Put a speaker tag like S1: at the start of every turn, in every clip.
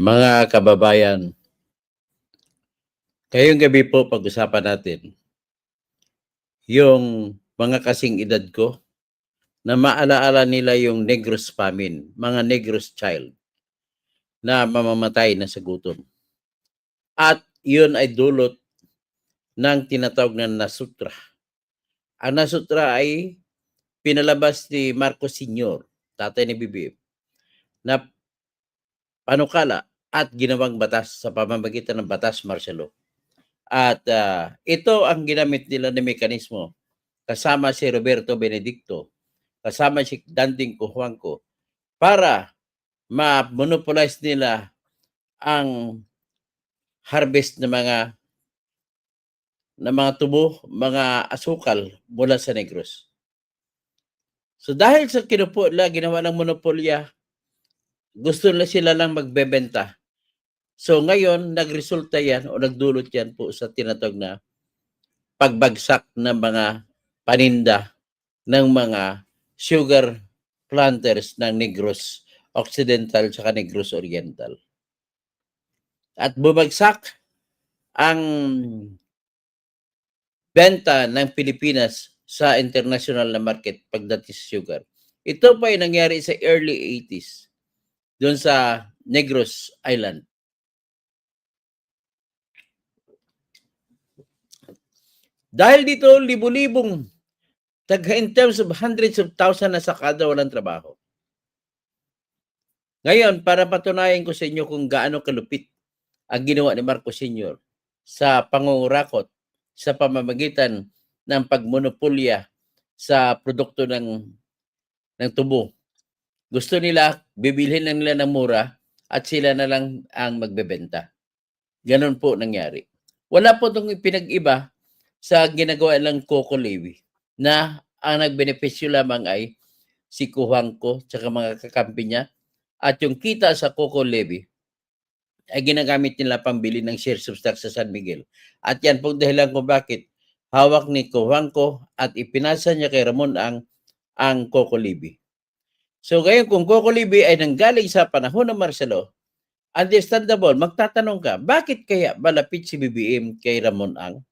S1: Mga kababayan, ngayong gabi po pag-usapan natin yung mga kasing edad ko na maalaala nila yung Negros famine, mga Negros child na mamamatay na sa gutom. At yun ay dulot ng tinatawag na Nasutra. Ang Nasutra ay pinalabas ni Marcos Sr., tatay ni BBM, na panukala at ginawang batas sa pamamagitan ng batas martial law. At ito ang ginamit nila na mekanismo kasama si Roberto Benedicto, kasama si Danding Cojuangco para ma-monopolize nila ang harvest ng mga tubo, mga asukal mula sa Negros. So dahil sa ginawa ng monopolya, gusto na sila lang magbebenta. So ngayon, nagresulta yan o nagdulot yan po sa tinatawag na pagbagsak ng mga paninda ng mga sugar planters ng Negros Occidental at Negros Oriental. At bumagsak ang benta ng Pilipinas sa international na market pagdating sa sugar. Ito pa ay nangyari sa early 80s doon sa Negros Island. Dahil dito, libu-libong in terms of hundreds of thousands na sakada walang trabaho. Ngayon, para patunayan ko sa inyo kung gaano kalupit ang ginawa ni Marcos Sr. sa pangungurakot sa pamamagitan ng pagmonopolya sa produkto ng tubo. Gusto nila, bibilhin lang nila ng mura at sila na lang ang magbebenta. Ganon po nangyari. Wala po itong pinag-iba sa ginagawa ng Coco Levi na ang nagbenepisyo lamang ay si Cojuangco at mga kakampi niya at yung kita sa Coco Levi ay ginagamit nila pambili ng shares of stock sa San Miguel. At yan po dahilan kung bakit hawak ni Cojuangco at ipinasa niya kay Ramon ang Coco Levi. So ngayon kung Coco Levi ay nanggaling sa panahon ng martial law, understandable, magtatanong ka, bakit kaya malapit si BBM kay Ramon Ang?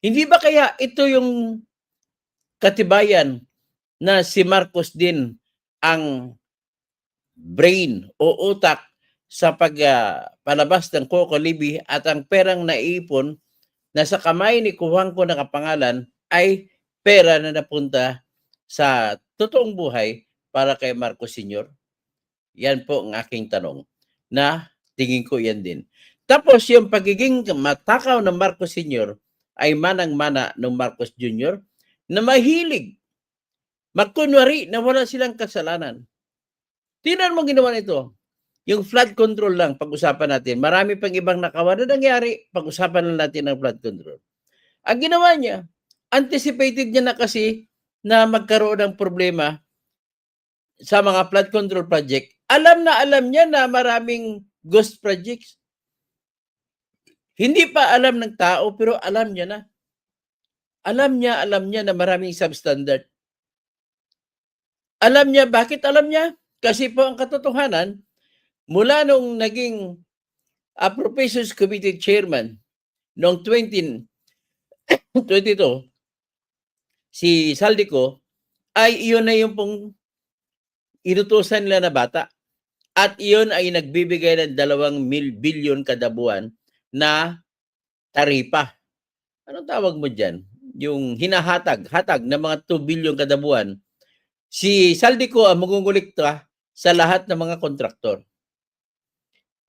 S1: Hindi ba kaya ito yung katibayan na si Marcos din ang brain o utak sa palabas ng Coco Levi at ang perang naipon na sa kamay ni Cojuangco na kapangalan ay pera na napunta sa totoong buhay para kay Marcos Sr.? Yan po ang aking tanong na tingin ko yan din. Tapos yung pagiging matakaw ng Marcos Sr. ay manang-mana ng Marcos Jr. na mahilig magkunwari na wala silang kasalanan. Tingnan mo ginawa nito. Yung flood control lang, pag-usapan natin. Marami pang ibang nakawa na nangyari, pag-usapan lang natin ang flood control. Ang ginawa niya, anticipated niya na kasi na magkaroon ng problema sa mga flood control project. Alam niya na maraming ghost projects. Hindi pa alam ng tao, pero alam niya na. Alam niya na maraming substandard. Alam niya, bakit alam niya? Kasi po ang katotohanan, mula nung naging Appropriations Committee Chairman noong 2022, si Saldico, ay iyon na yung pong inutusan nila na bata. At iyon ay nagbibigay ng 2 billion kada buwan na taripa. Anong tawag mo dyan? Yung hatag ng mga 2 billion kada buwan. Si Saldico ang magungulikta sa lahat ng mga kontraktor.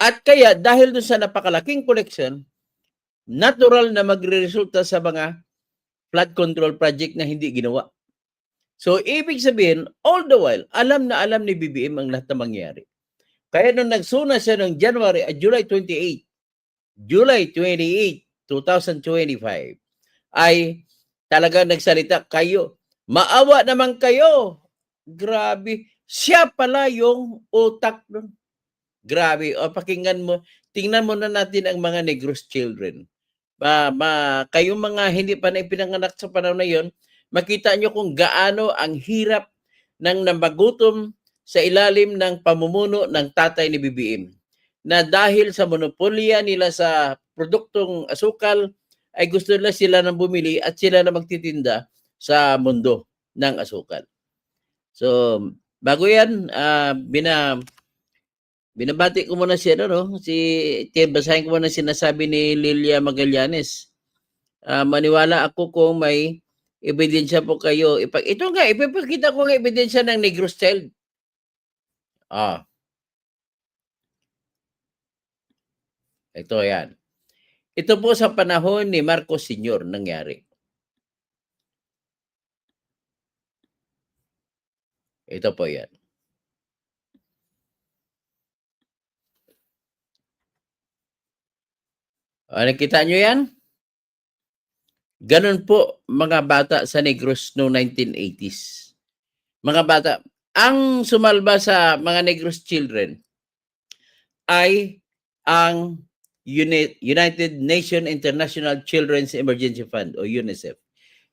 S1: At kaya dahil doon sa napakalaking collection, natural na magre-resulta sa mga flood control project na hindi ginawa. So, ibig sabihin, all the while, alam na alam ni BBM ang lahat na mangyari. Kaya nung nagsuna siya noong July 28, 2025, ay talagang nagsalita, kayo, maawa naman kayo. Grabe. Siya pala yung utak nun. Grabe. O, pakinggan mo. Tingnan mo na natin ang mga Negros children. Kayong mga hindi pa na ipinanganak sa panahon na yon, makita nyo kung gaano ang hirap ng namagutom sa ilalim ng pamumuno ng tatay ni BBM. na dahil sa monopolya nila sa produktong asukal, ay gusto nila sila nang bumili at sila na magtitinda sa mundo ng asukal. So, bago yan, binabati ko muna si basahin ko muna sinasabi ni Lilia Magallanes. Maniwala ako kung may ebidensya po kayo. Ito nga, ipapakita ko nga ebidensya ng Negros Child. Ito yan. Ito po sa panahon ni Marcos Sr. nangyari. Ito po yan. Nakita nyo yan? Ganun po mga bata sa Negros noong 1980s. Mga bata, ang sumalba sa mga Negros children ay ang United Nations International Children's Emergency Fund o UNICEF.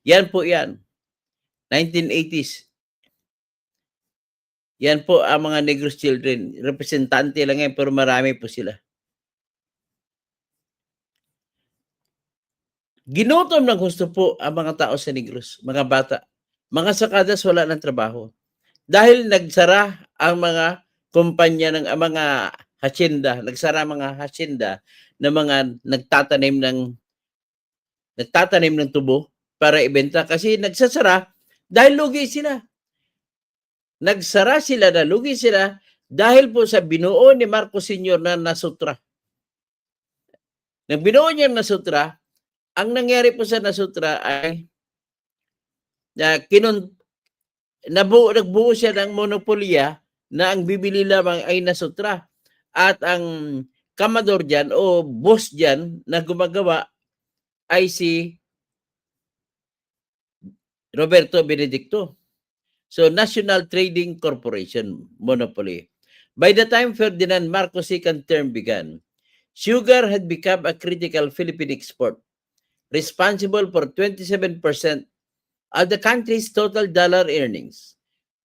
S1: Yan po yan. 1980s. Yan po ang mga Negros children. Representante lang yan pero marami po sila. Ginutom ng gusto po ang mga tao sa Negros, mga bata. Mga sakadas wala ng trabaho. Dahil nagsara ang mga kumpanya ng mga hacienda, nagsara mga hacienda na mga nagtatanim ng tubo para ibenta kasi nagsasara dahil lugi sila. Nagsara sila na lugi sila dahil po sa binuo ni Marcos Sr. na nasutra. Nang binuo niya nasutra, ang nangyari po sa nasutra ay nagbuo siya ng monopolya na ang bibili lamang ay nasutra. At ang kamador dyan o boss dyan na gumagawa ay si Roberto Benedicto. So, National Trading Corporation monopoly. By the time Ferdinand Marcos' second term began, sugar had become a critical Philippine export, responsible for 27% of the country's total dollar earnings,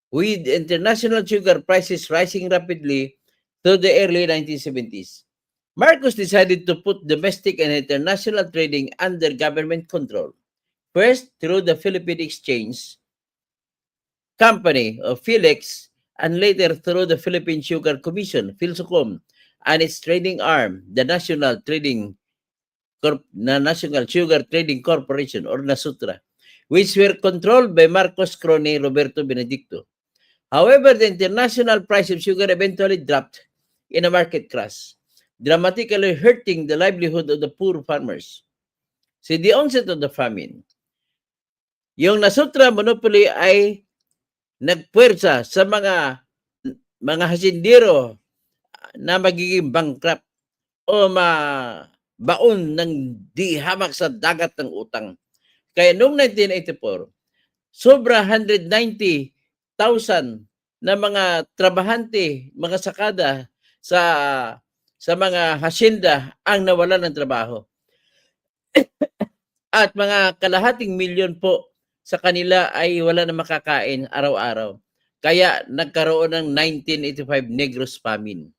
S1: with international sugar prices rising rapidly through the early 1970s. Marcos decided to put domestic and international trading under government control, first through the Philippine Exchange Company, or PHILEX, and later through the Philippine Sugar Commission, PhilSucom, and its trading arm, the National Sugar Trading Corporation, or NASUTRA, which were controlled by Marcos' crony Roberto Benedicto. However, the international price of sugar eventually dropped in a market crash, dramatically hurting the livelihood of the poor farmers. Since the onset of the famine, yung NASUTRA monopoly ay nagpuwersa sa mga hasindero na magiging bankrupt o mabaon ng di hamak sa dagat ng utang. Kaya noong 1984, sobra 190,000 na mga trabahante, mga sakada sa mga hacienda ang nawalan ng trabaho. At mga kalahating milyon po sa kanila ay wala na makakain araw-araw. Kaya nagkaroon ng 1985 Negros famine.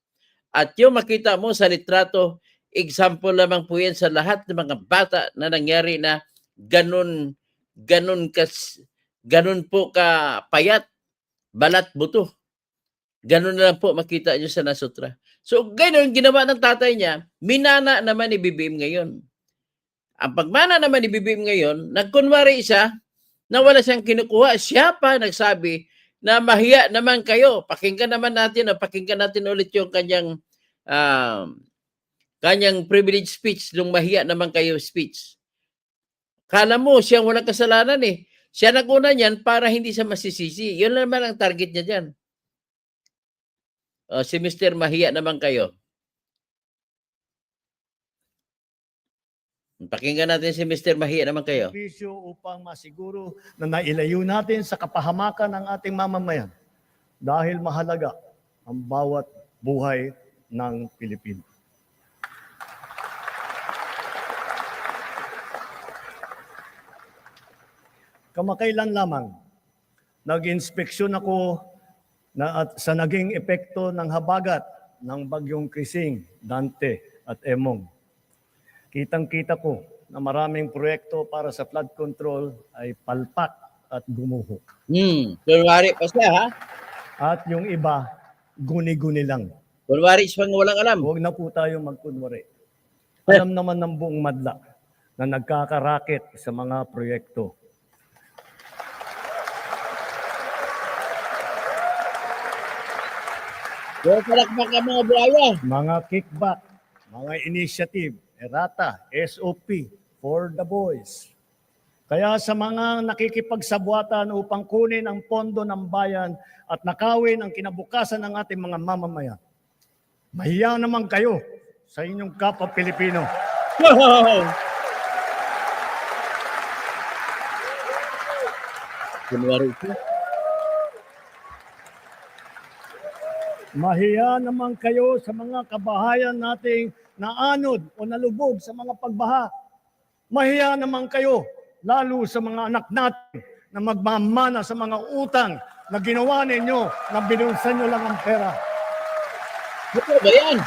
S1: At yung makita mo sa litrato, example lamang po yan sa lahat ng mga bata na nangyari na ganun po ka payat, balat buto. Ganun na lang po makita nyo sa NASUTRA. So ganun ginawa ng tatay niya, minana naman ni BBM ngayon. Ang pagmana naman ni BBM ngayon, nagkunwari siya na wala siyang kinukuha. Siya pa nagsabi na mahiya naman kayo. Pakinggan natin ulit yung kanyang privilege speech, nung mahiya naman kayo speech. Kala mo siyang walang kasalanan eh. Siya naguna niyan para hindi siya masisisi. Yun naman ang target niya dyan. Si Mr. Mahiya naman kayo. Pakinggan natin si Mr. Mahiya naman kayo.
S2: Upang masiguro na nailayo natin sa kapahamakan ng ating mamamayan dahil mahalaga ang bawat buhay ng Pilipino. Kamakailan lamang, nag-inspeksyon ako sa naging epekto ng habagat ng bagyong Krising, Dante at Emong. Kitang-kita ko na maraming proyekto para sa flood control ay palpak at gumuho.
S1: Kunwari pa siya, ha?
S2: At yung iba, guni-guni lang.
S1: Kunwari siya walang alam.
S2: Huwag na po tayo magkunwari. Alam naman ng buong madla na nagkakaraket sa mga proyekto.
S1: Huwag palakpak ang mga buhaya.
S2: Mga kickback, mga initiative, errata, SOP, for the boys. Kaya sa mga nakikipagsabwatan upang kunin ang pondo ng bayan at nakawin ang kinabukasan ng ating mga mamamayan, mahiya naman kayo sa inyong kapwa Pilipino.
S1: Kunwari siya.
S2: Mahiya naman kayo sa mga kabahayan nating naanod o nalubog sa mga pagbaha. Mahiya naman kayo, lalo sa mga anak natin na magmamana sa mga utang na ginawa ninyo na binulsan nyo lang ang pera.
S1: Ano ba yan?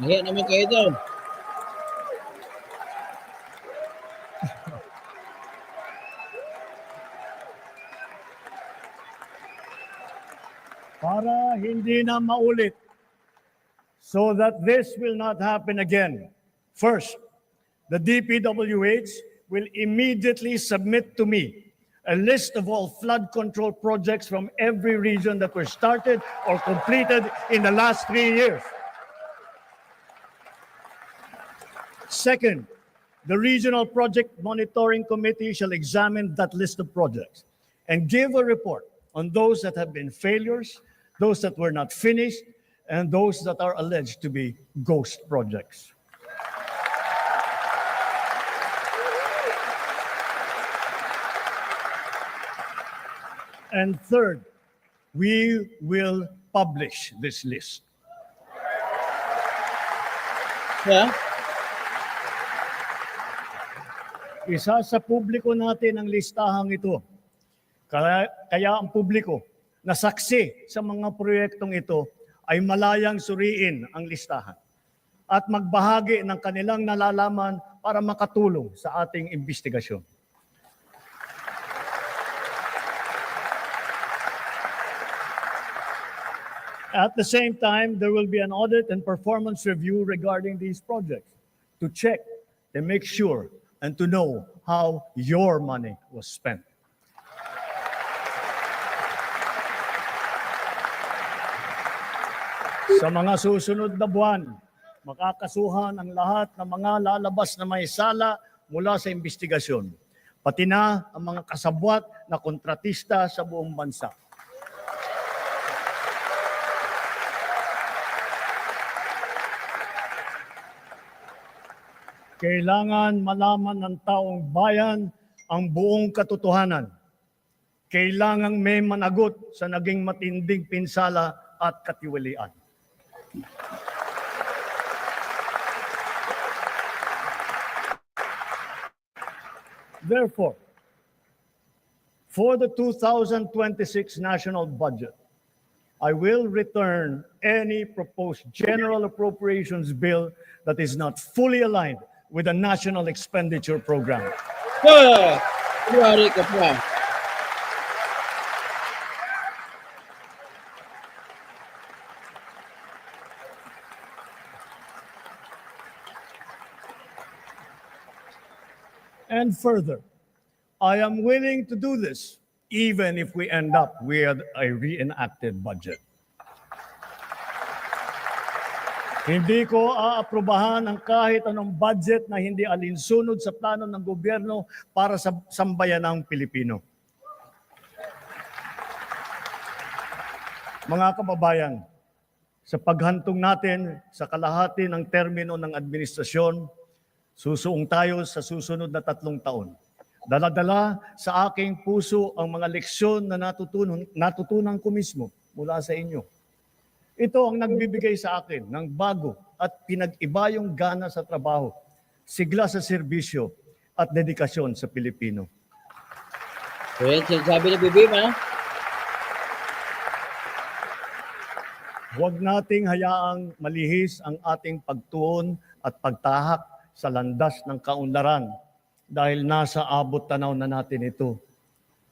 S1: Mahiya naman kayo daw.
S2: Para hindi na maulit, so that this will not happen again. First, the DPWH will immediately submit to me a list of all flood control projects from every region that were started or completed in the last 3 years. Second, the Regional Project Monitoring Committee shall examine that list of projects and give a report on those that have been failures, those that were not finished, and those that are alleged to be ghost projects. And third, we will publish this list.
S1: Yeah?
S2: Isa sa publiko natin ang listahang ito. Kaya ang publiko na saksi sa mga proyektong ito ay malayang suriin ang listahan at magbahagi ng kanilang nalalaman para makatulong sa ating investigasyon. At the same time, there will be an audit and performance review regarding these projects to check and make sure and to know how your money was spent. Sa mga susunod na buwan, makakasuhan ang lahat ng mga lalabas na may sala mula sa investigasyon, pati na ang mga kasabwat na kontratista sa buong bansa. Kailangan malaman ng taong bayan ang buong katotohanan. Kailangang may managot sa naging matinding pinsala at katiwalian. Therefore, for the 2026 national budget, I will return any proposed general appropriations bill that is not fully aligned with the national expenditure program.
S1: Kunwari ka pa.
S2: And further, I am willing to do this even if we end up with a reenacted budget. Hindi ko aaprubahan ang kahit anong budget na hindi alinsunod sa plano ng gobyerno para sa sambayanang Pilipino. Mga kababayan, sa paghantong natin sa kalahati ng termino ng administrasyon, susuong tayo sa susunod na 3 taon. Dala-dala sa aking puso ang mga leksyon na natutunan ko mismo mula sa inyo. Ito ang nagbibigay sa akin ng bago at pinag-iba yung gana sa trabaho, sigla sa serbisyo at dedikasyon sa Pilipino.
S1: So yan sinasabi ni BBM, ha?
S2: Huwag nating hayaang malihis ang ating pagtuon at pagtahak sa landas ng kaunlaran dahil nasa abot tanaw na natin ito.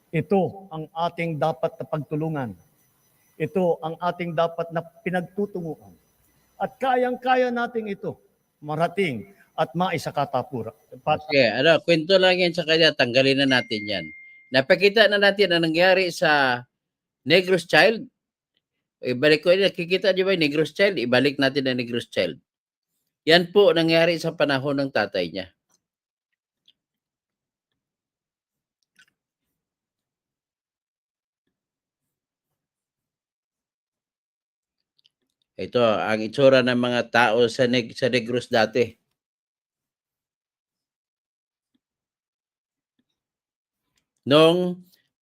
S2: Ito ang ating dapat na pagtulungan. Ito ang ating dapat na pinagtutunguhan. At kayang-kaya nating ito marating at maisakatapura.
S1: Okay, kwento lang yan sa kanya, tanggalin na natin yan. Napakita na natin ang nangyari sa Negros Child. Ibalik ko yun, nakikita niyo ba yung Negros Child? Ibalik natin ang Negros Child. Yan po nangyari sa panahon ng tatay niya. Ito ang itsura ng mga tao sa Negros dati.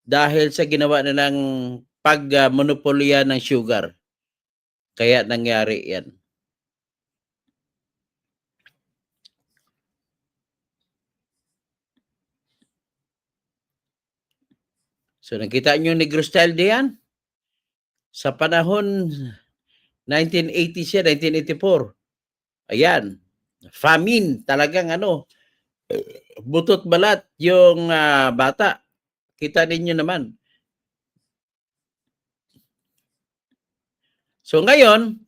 S1: Dahil sa ginawa nilang pag-monopolya ng sugar. Kaya nangyari yan. So nakita niyo yung Negros Child yan? Sa panahon 1980 siya, 1984. Ayan. Famine, talagang butot balat yung bata. Kita ninyo naman. So ngayon,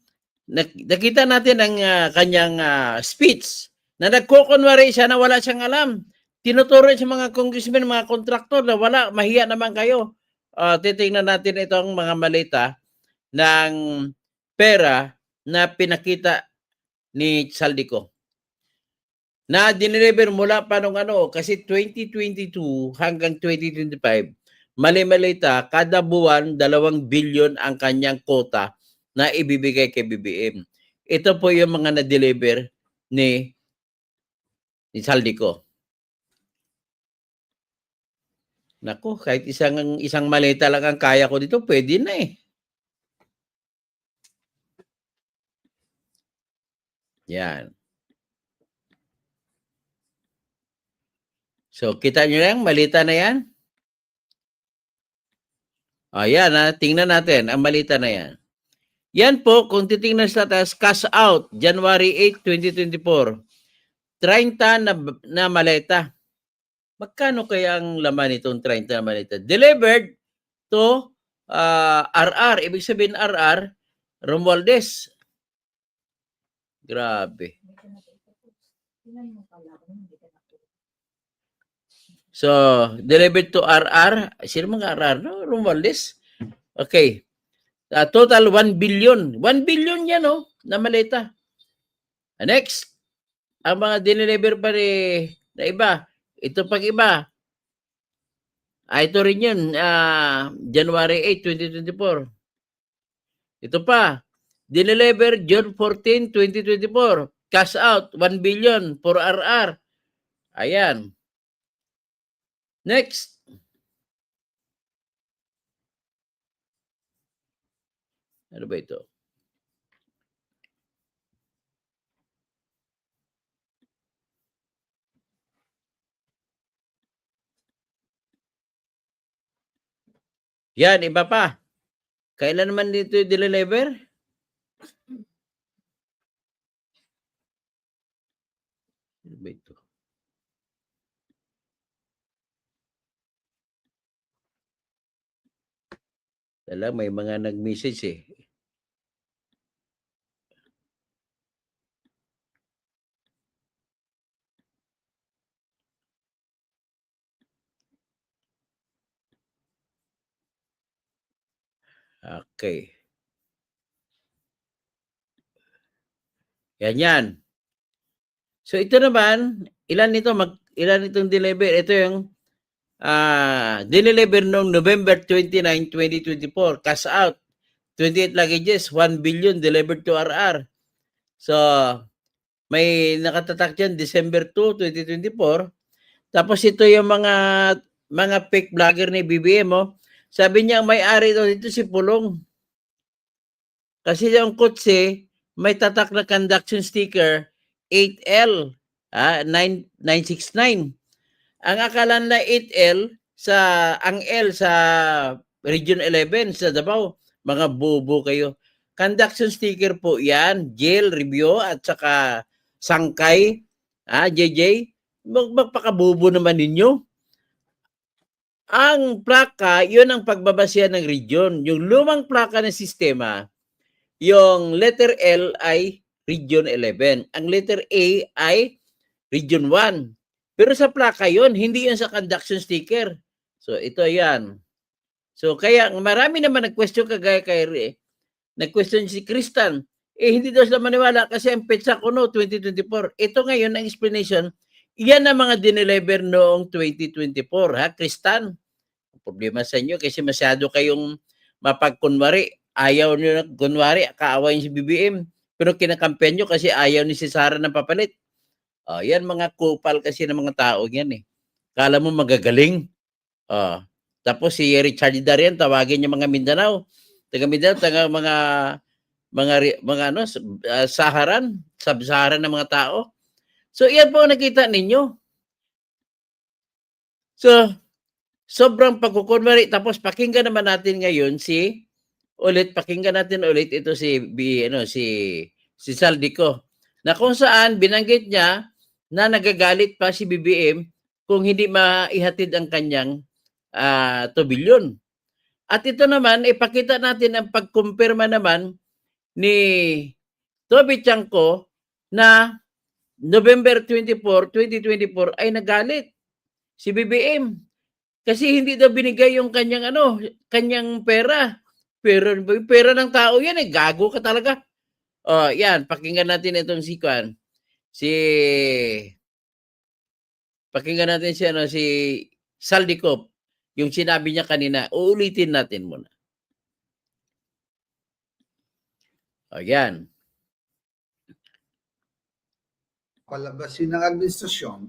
S1: nakita natin ang kanyang speech na nagkukunwari siya na wala siyang alam. Tinuturo sa mga congressmen, mga kontraktor na wala, mahiya naman kayo. Titingnan natin itong mga malita ng pera na pinakita ni Saldico. Na dineliver mula pa nung kasi 2022 hanggang 2025, mali-malita, kada buwan 2 billion ang kanyang quota na ibibigay kay BBM. Ito po yung mga na-deliver ni Saldico. Naku, kahit isang malita lang ang kaya ko dito, pwede na eh. Yan. So, kita nyo lang, malita na yan? Ayan, tingnan natin ang malita na yan. Yan po, kung titingnan sa taas, cash out, January 8, 2024. 30 na maleta. Magkano kaya ang laman itong 30 na maleta? Delivered to RR. Ibig sabihin RR, Romualdez. Grabe. So, delivered to RR. Sino mga RR? No? Romualdez. Okay. Total 1 billion. 1 billion yan, na maleta. Next, ang mga dineliver pa na iba. Ito pag iba. Ito rin yun, January 8, 2024. Ito pa, dineliver June 14, 2024. Cash out, 1 billion for RR. Ayan. Next. Ano ba ito? Yan, iba pa. Kailan naman dito i-deliver? Ano ba ito? Dala, may mga nag-message eh. Okay. Yan. So ito naman, ilan itong deliver? Ito yung dineliver noong November 29, 2024. Cash out. 28 luggages, 1 billion delivered to RR. So, may nakatatak dyan, December 2, 2024. Tapos ito yung mga fake vlogger ni BBM, Sabi niya, may-ari daw dito si Pulong. Kasi yung kotse, may tatak na conduction sticker, 8L, 969. Ang akala na 8L, ang L sa Region 11 sa Davao. Mga bobo kayo. Conduction sticker po yan, jail, review, at saka sangkay, JJ. Magpakabobo naman ninyo. Ang plaka, yun ang pagbabasihan ng region. Yung lumang plaka ng sistema, yung letter L ay Region 11. Ang letter A ay Region 1. Pero sa plaka yun, hindi yun sa conduction sticker. So ito yan. So kaya marami naman nag-question kagaya kay nag-question si Kristan. Hindi daw sila maniwala kasi ang petsa ko 2024. Ito ngayon ang explanation. Iyan ang mga dineliver noong 2024, Kristan? Problema sa inyo kasi masyado kayong mapagkunwari. Ayaw nyo na kunwari, kaaway si BBM. Pero kinakampen nyo kasi ayaw ni si Sara ng papalit. Yan mga kupal kasi ng mga tao yan eh. Kala mo magagaling. Tapos si Richard Darian, tawagin niya mga Mindanao. Taga Mindanao, taga mga Saharan, sub-Saharan ng mga tao. So, yan po ang nakita ninyo. So, sobrang pagkukunwari. Tapos, pakinggan naman natin ngayon pakinggan natin ulit ito si Saldico. Na kung saan binanggit niya na nagagalit pa si BBM kung hindi maihatid ang kanyang 2 bilyon. At ito naman, ipakita natin ang pagkumpirma naman ni Toby Chanco na November 24, 2024 ay nagalit si BBM. Kasi hindi daw binigay yung kanyang pera. Pero pera ng tao yan eh. Gago ka talaga. Yan. Pakinggan natin itong pakinggan natin si Saldico. Yung sinabi niya kanina, uulitin natin muna. Yan.
S3: Palabasin ng administrasyon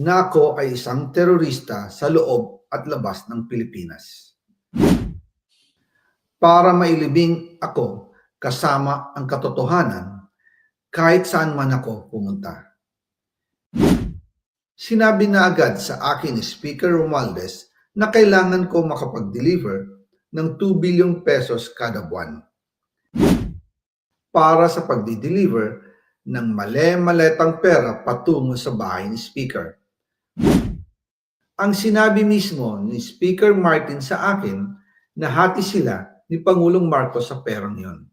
S3: na ako ay isang terorista sa loob at labas ng Pilipinas. Para mailibing ako kasama ang katotohanan kahit saan man ako pumunta. Sinabi na agad sa akin ni Speaker Romualdez na kailangan ko makapag-deliver ng 2 bilyong pesos kada buwan para sa pagdi-deliver ng male-maletang pera patungo sa bahay ni Speaker. Ang sinabi mismo ni Speaker Martin sa akin na hati sila ni Pangulong Marcos sa perang yon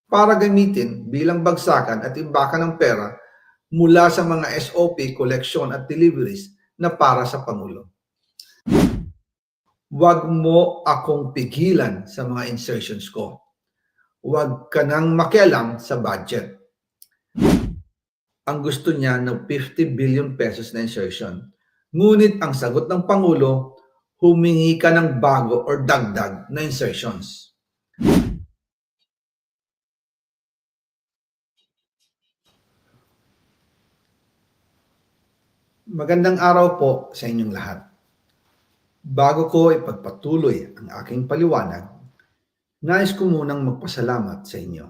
S3: para gamitin bilang bagsakan at imbakan ng pera mula sa mga SOP, collection at deliveries na para sa Pangulo. Huwag mo akong pigilan sa mga insertions ko. Huwag ka nang makialam sa budget. Ang gusto niya ng 50 billion pesos na insertion. Ngunit ang sagot ng Pangulo, humingi ka ng bago or dagdag na insertions. Magandang araw po sa inyong lahat. Bago ko ipagpatuloy ang aking paliwanag, nais ko munang magpasalamat sa inyo.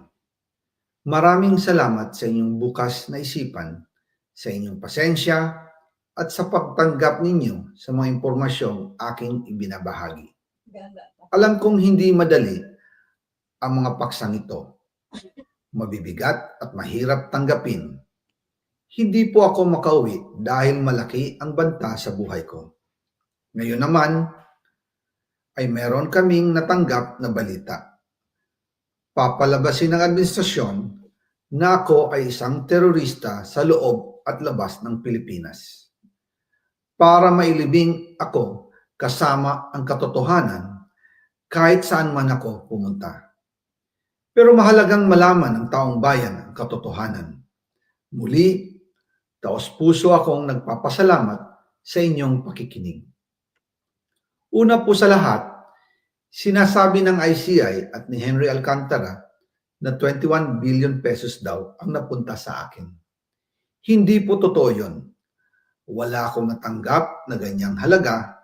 S3: Maraming salamat sa inyong bukas na isipan, sa inyong pasensya, at sa pagtanggap ninyo sa mga impormasyong aking ibinabahagi. Alam kong hindi madali ang mga paksang ito. Mabibigat at mahirap tanggapin. Hindi po ako makauwi dahil malaki ang banta sa buhay ko. Ngayon naman, ay meron kaming natanggap na balita. Papalabasin ng administrasyon na ako ay isang terorista sa loob at labas ng Pilipinas. Para mailibing ako kasama ang katotohanan kahit saan man ako pumunta. Pero mahalagang malaman ng taong bayan ang katotohanan. Muli, taos-puso akong nagpapasalamat sa inyong pakikinig. Una po sa lahat, sinasabi ng ICI at ni Henry Alcantara na 21 billion pesos daw ang napunta sa akin. Hindi po totoo yun. Wala akong natanggap na ganyang halaga.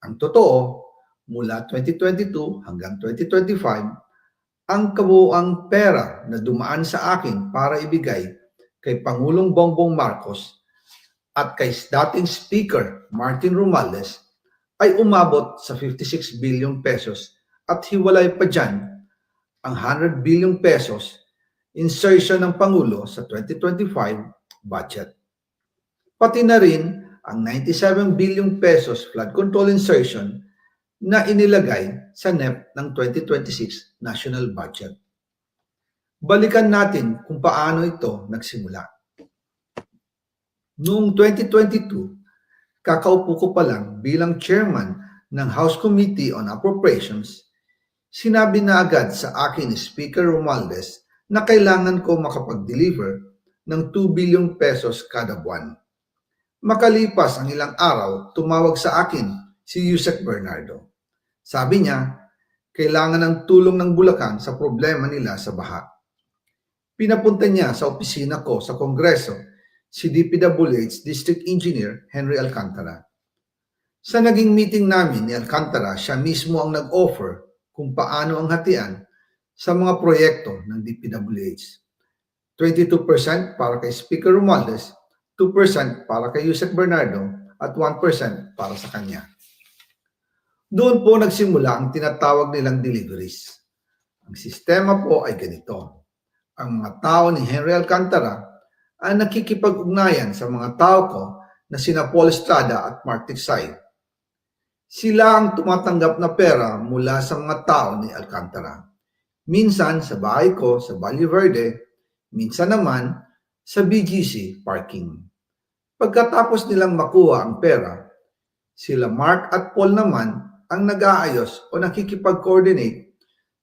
S3: Ang totoo, mula 2022 hanggang 2025, ang kabuuang pera na dumaan sa akin para ibigay kay Pangulong Bongbong Marcos at kay dating Speaker Martin Romualdez ay umabot sa 56 billion pesos at hiwalay pa dyan ang 100 billion pesos insertion ng Pangulo sa 2025 budget. Pati na rin ang 97 billion pesos flood control insertion na inilagay sa NEP ng 2026 national budget. Balikan natin kung paano ito nagsimula. Noong 2022, kakaupo ko pa lang bilang chairman ng House Committee on Appropriations, sinabi na agad sa akin ni Speaker Romualdez na kailangan ko makapag-deliver ng 2 billion pesos kada buwan. Makalipas ang ilang araw, tumawag sa akin si Yusek Bernardo. Sabi niya, kailangan ng tulong ng Bulacan sa problema nila sa baha. Pinapunta niya sa opisina ko sa Kongreso si DPWH District Engineer Henry Alcantara. Sa naging meeting namin ni Alcantara, siya mismo ang nag-offer kung paano ang hatian sa mga proyekto ng DPWH. 22% para kay Speaker Romualdez, 2% para kay Yusek Bernardo at 1% para sa kanya. Doon po nagsimula ang tinatawag nilang deliveries. Ang sistema po ay ganito. Ang mga tao ni Henry Alcantara ay nakikipag-ugnayan sa mga tao ko na sina Paul Estrada at Mark Tiksay. Sila ang tumatanggap na pera mula sa mga tao ni Alcantara. Minsan sa bahay ko sa Valle Verde, minsan naman sa BGC parking. Pagkatapos nilang makuha ang pera, sila Mark at Paul naman ang nag-aayos o nakikipag-coordinate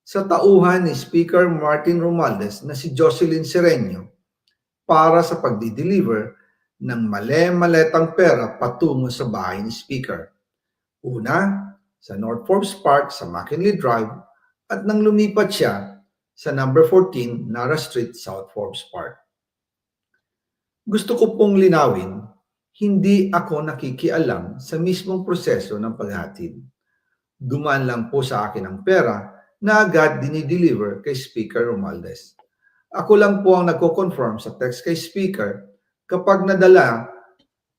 S3: sa tauhan ni Speaker Martin Romualdez na si Jocelyn Sereño para sa pagdi-deliver ng male-maletang pera patungo sa bahay ni Speaker. Una, sa North Forbes Park sa McKinley Drive at nang lumipat siya sa number 14 Nara Street, South Forbes Park. Gusto ko pong linawin, hindi ako nakikialam sa mismong proseso ng paghatid. Dumaan lang po sa akin ang pera na agad dinideliver kay Speaker Romualdez. Ako lang po ang nagko-confirm sa text kay Speaker kapag nadala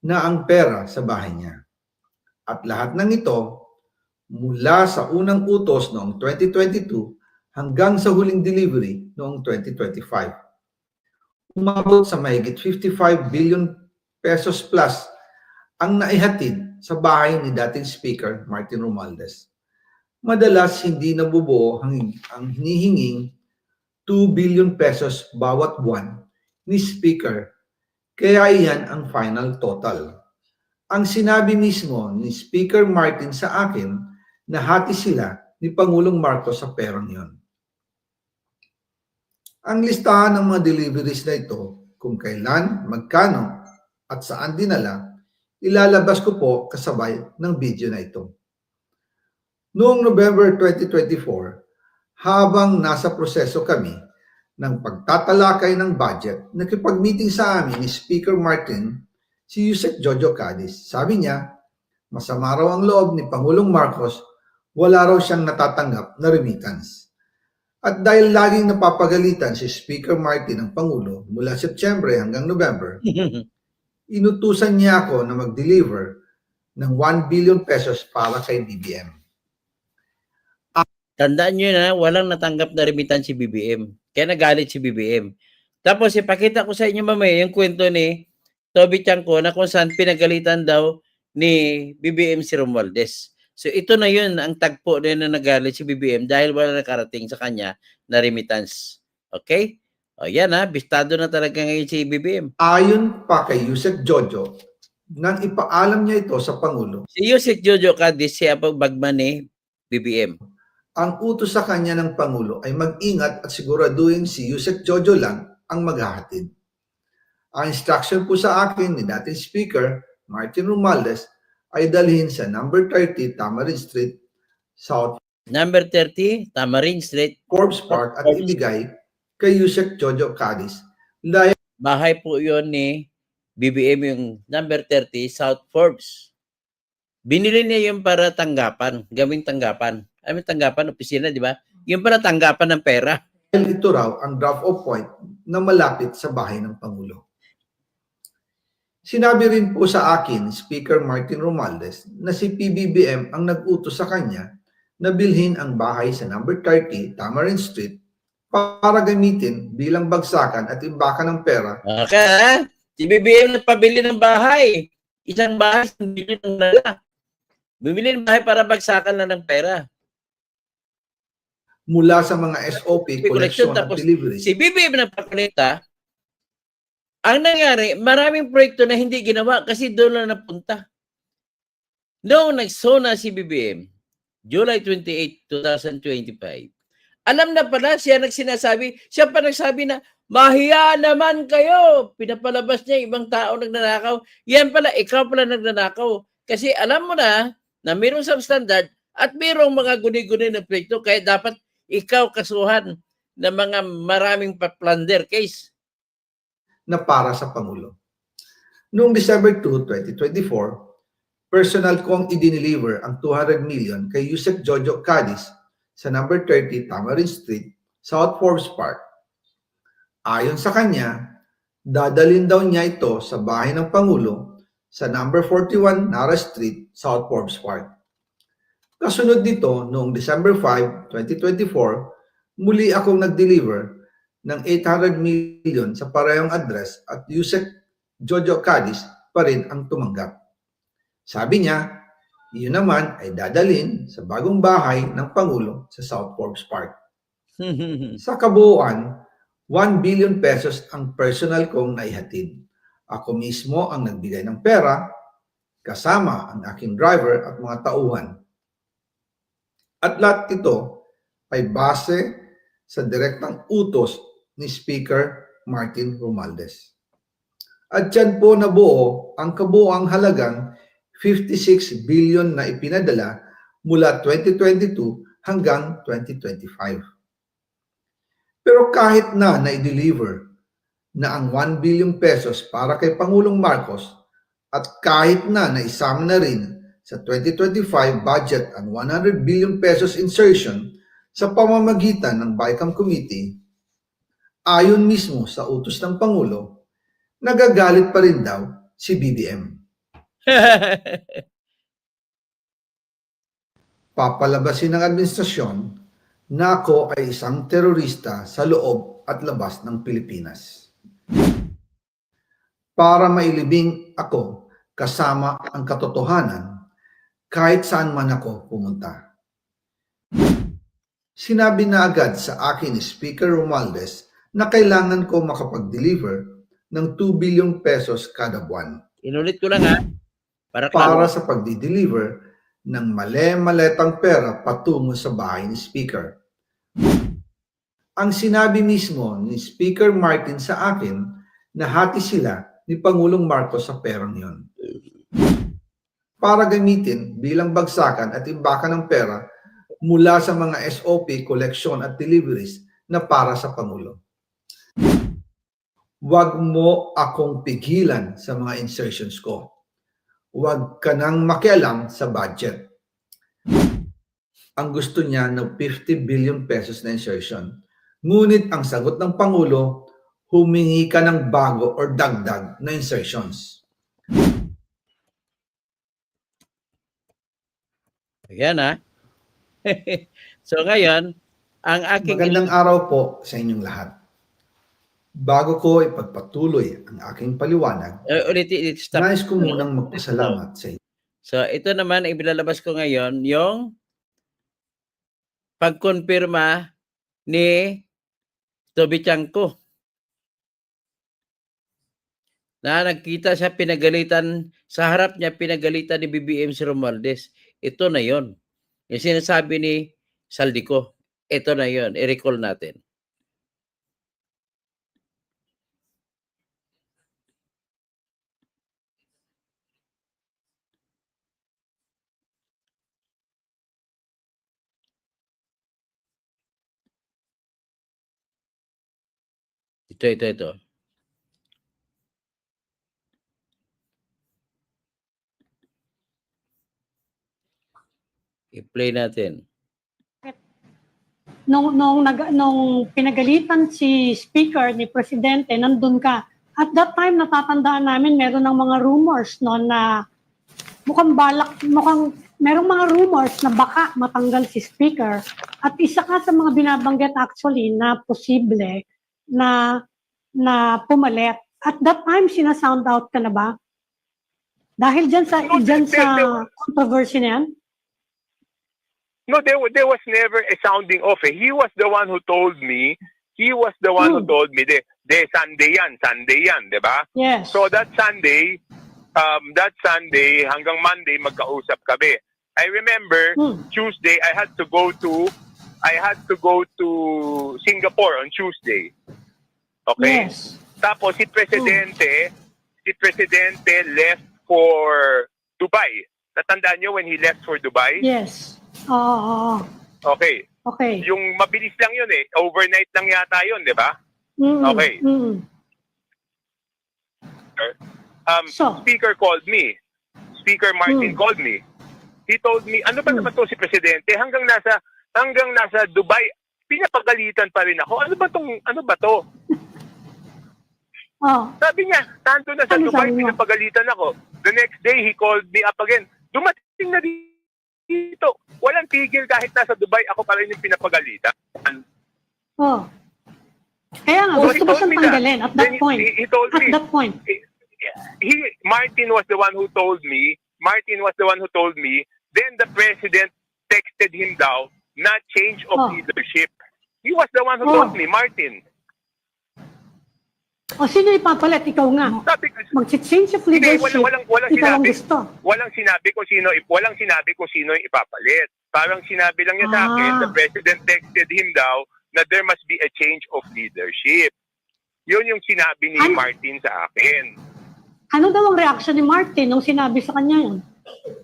S3: na ang pera sa bahay niya. At lahat ng ito, mula sa unang utos noong 2022 hanggang sa huling delivery noong 2025. Umabot sa mahigit 55 billion pesos plus ang naihatid sa bahay ni dating Speaker Martin Romualdez. Madalas hindi nabubuo ang hinihinging 2 billion pesos bawat buwan ni Speaker, kaya iyan ang final total. Ang sinabi mismo ni Speaker Martin sa akin na hati sila ni Pangulong Marcos sa perang yon. Ang listahan ng mga deliveries na ito, kung kailan, magkano, at saan dinala, ilalabas ko po kasabay ng video na ito. Noong November 2024, habang nasa proseso kami ng pagtatalakay ng budget, nakipag-meeting sa amin ni Speaker Martin si Yusek Jojo Cadiz. Sabi niya, masama raw ang loob ni Pangulong Marcos, wala raw siyang natatanggap na remittance. At dahil laging napapagalitan si Speaker Martin ng Pangulo mula September hanggang November, inutusan niya ako na mag-deliver ng 1 billion pesos para kay BBM.
S1: Tandaan nyo na walang natanggap na remittance si BBM. Kaya nagalit si BBM. Tapos ipakita ko sa inyo mamaya yung kwento ni Toby Chanco na kung saan pinagalitan daw ni BBM si Romualdez. So ito na yun ang tagpo na nagalit si BBM dahil wala nakarating sa kanya na remittance. Okay? O yan ha, bistado na talaga ngayon si BBM.
S3: Ayon pa kay Yusek Jojo, nang ipaalam niya ito sa Pangulo,
S1: Si Yusek Jojo Cadiz siya ang bagman ni BBM.
S3: ang utos sa kanya ng Pangulo ay mag-ingat at siguraduhin si Yusek Jojo lang ang maghahatid. Ang instruction po sa akin ni dating Speaker Martin Romualdez ay dalhin sa number 30 Tamarin Street, South
S1: Number 30, Tamarin Street,
S3: Forbes Park at ibigay kay Yusek Jojo Cadiz.
S1: bahay po yon ni BBM yung number 30, South Forbes. Binili niya yung para tanggapan, gawing tanggapan. Ay, may tanggapan, opisina, di ba? Yung para tanggapan ng pera.
S3: Dahil ito raw ang drop-off point na malapit sa bahay ng Pangulo. Sinabi rin po sa akin, Speaker Martin Romualdez, na si PBBM ang nag-utos sa kanya na bilhin ang bahay sa number 30 Tamarind Street para gamitin bilang bagsakan at imbakan ng pera.
S1: Okay, si BBM nagpabili ng bahay. Isang bahay, 1 billion ang nala. Bumili ng bahay para bagsakan na ng pera.
S3: Mula sa mga SOP,
S1: Collection,
S3: collection at
S1: tapos
S3: delivery.
S1: si BBM nagpakonekta. Ang nangyari, maraming proyekto na hindi ginawa kasi doon lang napunta. Noong nagsona si BBM, July 28, 2025, alam na pala, siya pa nagsabi na, mahiya naman kayo. Pinapalabas niya ibang tao nagnanakaw. Yan pala, ikaw pala nagnanakaw. Kasi alam mo na mayroong substandard at mayroong mga guni-guni na proyekto, kaya dapat ikaw kasuhan ng mga maraming plunder case.
S3: Na para sa Pangulo. Noong December 2, 2024, personal kong i-deliver ang 200 million kay Yusek Jojo Cadiz sa number 30 Tamarind Street, South Forbes Park. Ayon sa kanya, dadalhin daw niya ito sa bahay ng Pangulo sa number 41 Nara Street, South Forbes Park. Kasunod nito, noong December 5, 2024, muli akong nag-deliver ng 800 million sa parehong address at Yusek Jojo Cadiz pa rin ang tumanggap. Sabi niya, iyon naman ay dadalhin sa bagong bahay ng Pangulo sa South Forbes Park. Sa kabuuan, 1 billion pesos ang personal kong naihatid. Ako mismo ang nagbigay ng pera, kasama ang aking driver at mga tauhan. At lahat ito ay base sa direktang utos ni Speaker Martin Romualdez. At dyan po nabuo ang kabuuang halagang 56 billion na ipinadala mula 2022 hanggang 2025. Pero kahit na na-deliver na ang 1 billion pesos para kay Pangulong Marcos at kahit na naisama na rin sa 2025 budget ang 100 billion pesos insertion sa pamamagitan ng BICAM Committee, ayon mismo sa utos ng Pangulo, nagagalit pa rin daw si BBM. Papalabasin ng administrasyon na ako ay isang terorista sa loob at labas ng Pilipinas. Para mailibing ako kasama ang katotohanan kahit saan man ako pumunta. Sinabi na agad sa akin ni Speaker Romualdez na kailangan ko makapag-deliver ng 2 billion pesos kada buwan.
S1: Inulit ko lang ha.
S3: Para sa pagdi-deliver ng male-maletang pera patungo sa bahay ni Speaker. Ang sinabi mismo ni Speaker Martin sa akin na hati sila ni Pangulong Marcos sa perang yon. Para gamitin bilang bagsakan at imbakan ng pera mula sa mga SOP, collection at deliveries na para sa Pangulo. Huwag mo akong pigilan sa mga insertions ko. Huwag ka nang makialam sa budget. Ang gusto niya ng 50 billion pesos na insertion. Ngunit ang sagot ng Pangulo, humingi ka ng bago or dagdag na insertions.
S1: Ayan ha. So ngayon, ang aking...
S3: Magandang araw po sa inyong lahat. Bago ko ipagpatuloy ang aking paliwanag, nais ko munang magpasalamat sa inyo.
S1: So ito naman, ibilalabas ko ngayon yung pagkonfirma ni Toby Chanko na nagkita siya pinagalitan, sa harap niya pinagalitan ni BBM si Romualdez. Ito na yon. Yung sinasabi ni Saldico, ito na yon. I-recall natin. Ito. I-play natin.
S4: Nung pinagalitan si Speaker ni Presidente, nandun ka. At that time, natatandaan namin, meron ng mga rumors no, na merong mga rumors na baka matanggal si Speaker. At isa ka sa mga binabanggit actually na posible na pumalit. At that time, sinasound out ka na ba? Dahil dyan sa controversy na yan?
S5: No, there was never a sounding off. Eh. He was the one who told me. Who told me, Sunday yan, di ba?
S4: Yes.
S5: So that Sunday hanggang Monday magkausap kami. I remember Tuesday I had to go to Singapore on Tuesday. Okay?
S4: Yes.
S5: Tapos si Presidente left for Dubai. Natandaan niyo when he left for Dubai?
S4: Yes. Oo.
S5: Okay.
S4: Okay.
S5: Yung mabilis lang yun eh. Overnight lang yata yun, di ba? Okay. Speaker called me. Speaker Martin called me. He told me, ano ba naman to si Presidente? Hanggang nasa Dubai, pinapagalitan pa rin ako. Ano ba to?
S4: Oh.
S5: Sabi niya, tanto na sa
S4: Ano
S5: Dubai,
S4: sabi mo?
S5: pinapagalitan ako. The next day, he called me up again. Dumating na dito. Walang tigil kahit nasa Dubai, ako pa rin yung pinapagalitan.
S4: Oh. Kaya nga,
S5: So,
S4: gusto
S5: he
S4: mo
S5: told
S4: siyang
S5: me that.
S4: tanggalin at that
S5: Then
S4: point.
S5: he told me,
S4: At that point.
S5: Martin was the one who told me, then the president texted him down, not change of leadership. He was the one who told me, Martin.
S4: O sino ipapalit? Ikaw nga.
S5: Sabi ko,
S4: Mag-change of
S5: hindi,
S4: leadership.
S5: walang
S4: Ikaw ang
S5: sinabi.
S4: gusto.
S5: Walang sinabi kung sino yung ipapalit. Parang sinabi lang niya sa akin, the president texted him daw na there must be a change of leadership. Yun yung sinabi ni Martin sa akin.
S4: Ano daw ang reaction ni Martin nung sinabi sa kanya yun?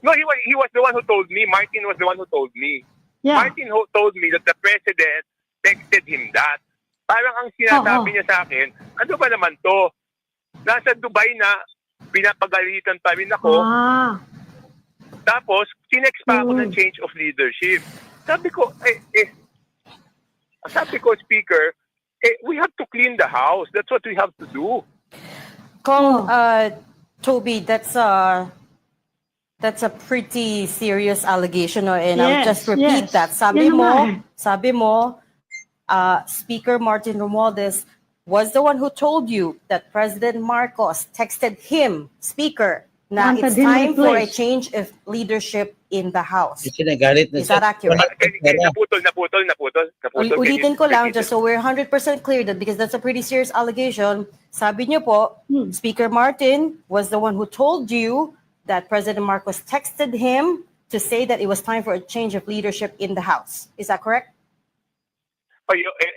S5: No, he was the one who told me. Martin was the one who told me.
S4: Yeah.
S5: Martin told me that the president texted him that. Parang ang sinasabi niya sa akin, ano ba naman to? Nasa Dubai na, pinapagalitan pa rin ako. Tapos, sinex pa ako ng change of leadership. Sabi ko, Speaker, we have to clean the house. That's what we have to do.
S6: Kung, Toby, that's a pretty serious allegation, no? And I'll just repeat that. Sabi mo, Speaker Martin Romualdez was the one who told you that President Marcos texted him, Speaker, na it's time for a change of leadership in the House.
S1: Kasi nagalit na
S6: Is that accurate?
S5: Naputol.
S6: Ulitin ko lang, just so we're 100% clear that because that's a pretty serious allegation, sabi niyo po, Speaker Martin was the one who told you that President Marcos texted him to say that it was time for a change of leadership in the House. Is that correct?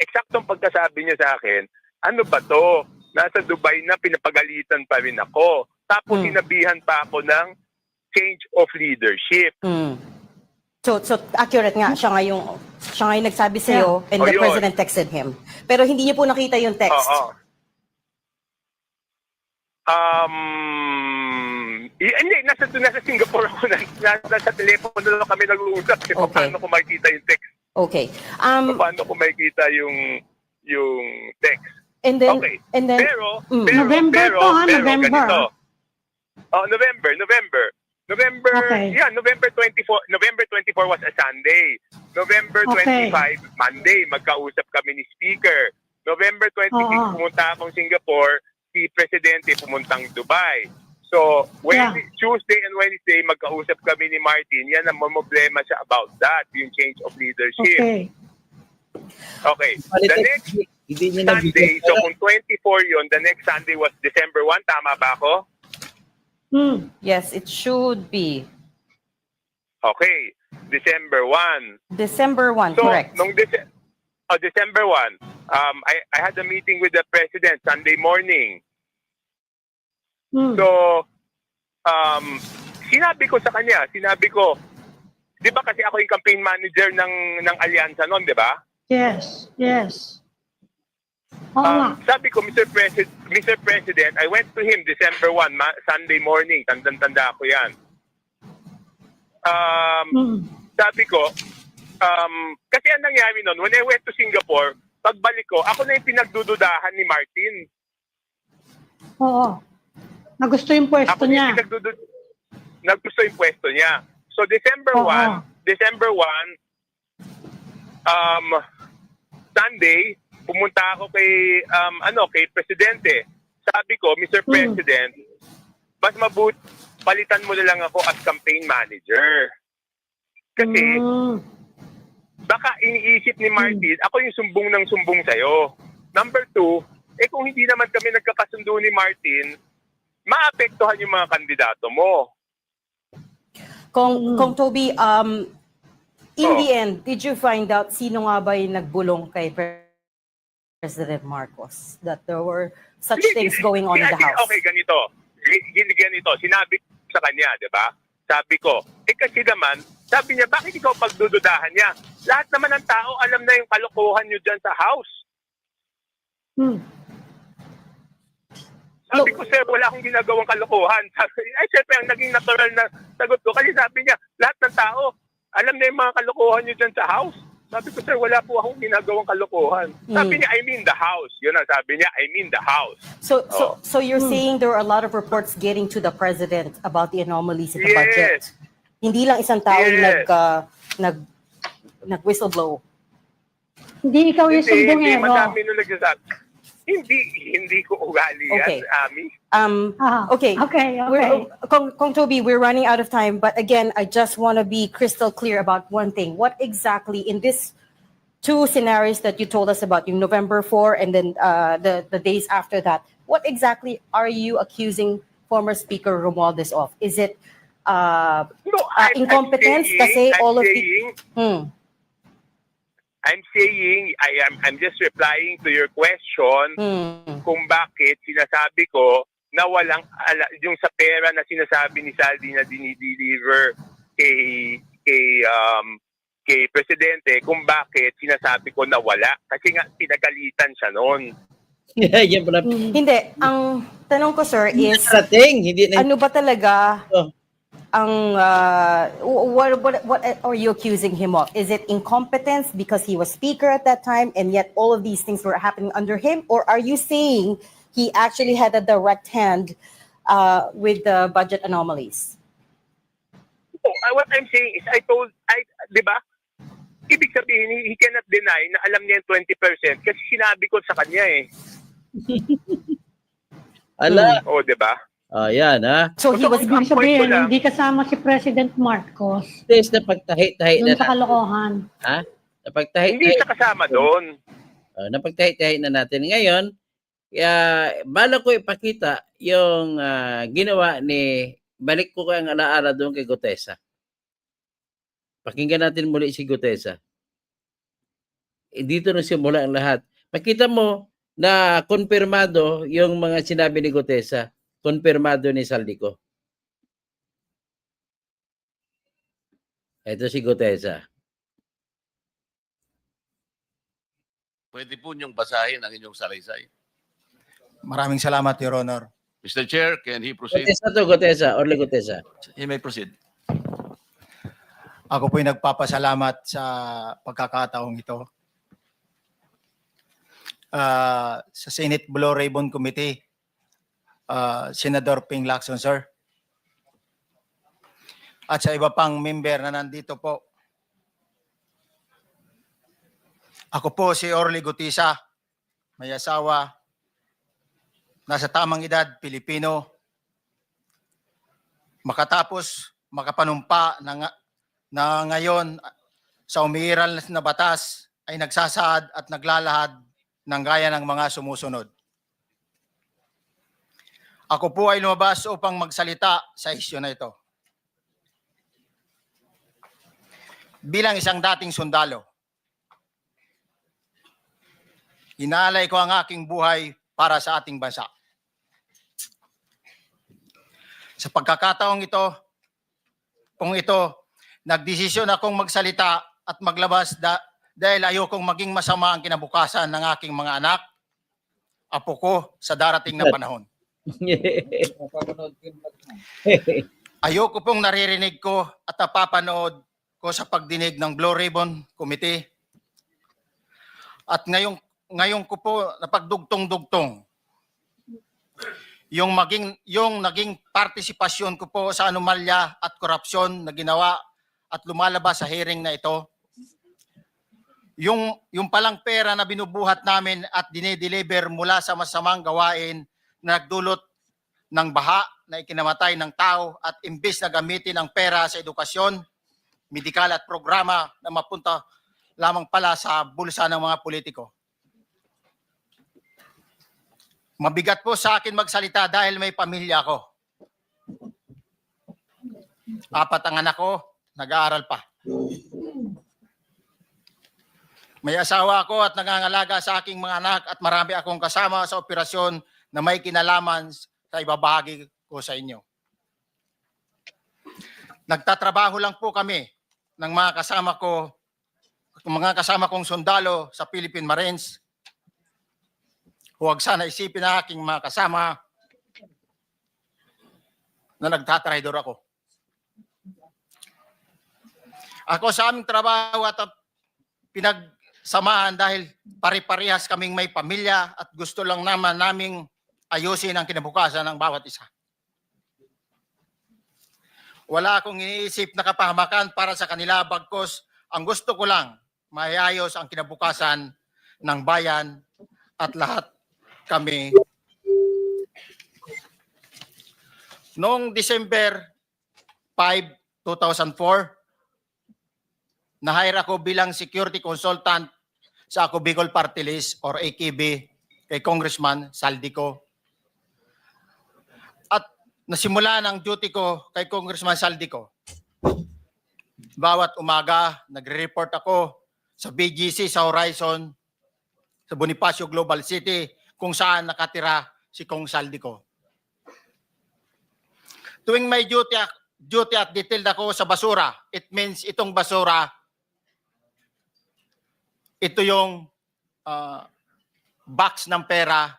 S5: Eksaktong pagkasabi niya sa akin, ano ba to? Nasa Dubai na, pinapagalitan pa rin ako. Tapos sinabihan pa ako ng change of leadership.
S6: So accurate nga, siya nga yung nagsabi sa'yo and the president texted him. Pero hindi niyo po nakita yung text.
S5: Hindi, nasa Singapore ako, nasa telepono lang kami nag-uusap. Paano ko makikita yung text?
S6: Okay.
S5: Paano ko makikita yung text?
S6: And then,
S5: Pero
S4: November
S5: ganito. November.
S4: Okay.
S5: Yeah, November 24 was a Sunday. November 25, Monday, magkausap kami ni Speaker. November 26, pumunta akong Singapore, si Presidente pumuntang Dubai. So, Tuesday and Wednesday, magkausap kami ni Martin. Yan ang problema siya about that, yung change of leadership. Okay. The next Sunday, so kung 24 yun, the next Sunday was December 1, tama ba ako?
S6: Yes, it should be.
S5: Okay. December 1.
S6: December 1,
S5: So,
S6: correct.
S5: nung December 1, I had a meeting with the President Sunday morning. So, sinabi ko sa kanya, di ba kasi ako yung campaign manager ng Alyansa noon, di ba?
S4: Yes.
S5: Sabi ko, Mr. President, I went to him December 1, Sunday morning, tandang-tanda ako yan. Sabi ko, kasi ang nangyari noon, when I went to Singapore, pagbalik ko, ako na yung pinagdududahan ni Martin.
S4: Oo. Nagusto yung pwesto
S5: Ako din
S4: niya.
S5: nagusto yung pwesto niya. So December
S4: Oo.
S5: 1, Sunday, pumunta ako kay kay presidente. Sabi ko, Mr. President, mas mabuti palitan mo na lang ako as campaign manager. Kasi baka iniisip ni Martin, ako yung sumbong ng sumbong sa'yo. Number 2, kung hindi naman kami nagkakasundo ni Martin, maapektuhan yung mga kandidato mo.
S6: Kung Toby, in the end, did you find out sino nga ba yung nagbulong kay President Marcos? That there were such things going on in the House?
S5: Okay, ganito. Sinabi ko sa kanya, di ba? Sabi ko, kasi naman, sabi niya, bakit ikaw pagdududahan niya? Lahat naman ng tao alam na yung kalokohan niyo dyan sa House. Sabi ko, sir, wala akong ginagawang kalokohan. Siyempre, ang naging natural na sagot ko. Kasi sabi niya, lahat ng tao, alam na yung mga kalokohan niyo dyan sa House. Sabi ko, sir, wala po akong ginagawang kalokohan. Sabi niya, I mean the House. Yun ang sabi niya, I mean the House.
S6: So you're saying there are a lot of reports getting to the President about the anomalies in the budget? Hindi lang isang tao yung nag-whistleblow.
S4: Hindi ikaw yung sumbongero.
S5: Hindi, madami nung nagsasabi. Hindi ko ugali yan, Ami.
S6: Okay. Kung Toby, we're running out of time, but again, I just want to be crystal clear about one thing. What exactly in this two scenarios that you told us about, yung November 4 and then the days after that, what exactly are you accusing former Speaker Romualdez of? Is it incompetence?
S5: I'm saying, I'm just replying to your question kung bakit sinasabi ko na walang, yung sa pera na sinasabi ni Saldi na dinideliver kay Presidente, kung bakit sinasabi ko na wala. Kasi nga, pinagalitan siya noon.
S6: Hindi. Ang tanong ko, sir, is,
S1: hindi na
S6: ano ba talaga ang what are you accusing him of? Is it incompetence because he was speaker at that time and yet all of these things were happening under him? Or are you saying he actually had a direct hand with the budget anomalies?
S5: What I'm saying is, di ba? Ibig sabihin, he cannot deny na alam niya yung 20% kasi sinabi ko sa kanya eh.
S1: Ala.
S5: Di ba?
S1: Yan
S6: So he was
S4: Ibig sabihin, hindi kasama si President Marcos
S1: Test na pagtahi-tahi
S4: dun
S1: na
S4: sa kalokohan.
S1: Ha?
S5: Hindi
S1: Napagtahi-tahi.
S5: siya kasama doon.
S1: Napagtahi-tahi na natin ngayon. Kaya bala ko ipakita yung ginawa ni balik ko ang alaala doon kay Gutesa. Pakinggan natin muli si Gutesa. Dito na simula ang lahat. Makita mo na konfirmado yung mga sinabi ni Gutesa. Konfirmado ni Saldico. Ito si Gutesa.
S7: Pwede po niyong basahin ang inyong salaysay.
S8: Maraming salamat, Your Honor.
S7: Mr. Chair, can he proceed?
S1: Gutesa. Orly Gutesa.
S7: He may proceed.
S8: Ako po'y nagpapasalamat sa pagkakataong ito. Sa Senate Blue Ribbon Committee, Senador Ping Lacson, sir. At sa iba pang member na nandito po. Ako po si Orly Gutesa, may asawa, nasa tamang edad, Pilipino. Makatapos, makapanumpa na ngayon sa umiiral na batas ay nagsasaad at naglalahad ng gaya ng mga sumusunod. Ako po ay lumabas upang magsalita sa isyu na ito. Bilang isang dating sundalo, inaalay ko ang aking buhay para sa ating bansa. Sa pagkakataong ito, nagdesisyon akong magsalita at maglabas dahil ayokong maging masama ang kinabukasan ng aking mga anak, apo ko sa darating na panahon. Ayoko pong naririnig ko at napapanood ko sa pagdinig ng Blue Ribbon Committee. At ngayon ko po napagdugtong-dugtong yung naging partisipasyon ko po sa anomalya at korupsyon na ginawa at lumalabas sa hearing na ito. Yung palang pera na binubuhat namin at dinedeliver mula sa masamang gawain na nagdulot ng baha na ikinamatay ng tao at imbis na gamitin ang pera sa edukasyon, medikal at programa na mapunta lamang pala sa bulsa ng mga politiko. Mabigat po sa akin magsalita dahil may pamilya ako. 4 ang anak ko, nag-aaral pa. May asawa ako at nangangalaga sa aking mga anak at marami akong kasama sa operasyon na may kinalaman sa ibabahagi ko sa inyo. Nagtatrabaho lang po kami ng mga kasama kong sundalo sa Philippine Marines. Huwag sana isipin na aking mga kasama na nagtatraidor ako. Ako sa aming trabaho at pinagsamahan dahil pare-parehas kaming may pamilya at gusto lang naman naming ayusin ang kinabukasan ng bawat isa. Wala akong iniisip na kapahamakan para sa kanila, bagkus ang gusto ko lang maayos ang kinabukasan ng bayan at lahat kami. Noong December 5, 2004, na-hire ako bilang security consultant sa Ako Bicol Party List or AKB kay Congressman Saldico. At nasimula ng duty ko kay Congressman Saldico. Bawat umaga, nagre-report ako sa BGC sa Horizon, sa Bonifacio Global City, kung saan nakatira si Kong Saldico. Tuwing may duty at detailed ako sa basura, it means itong basura, ito yung box ng pera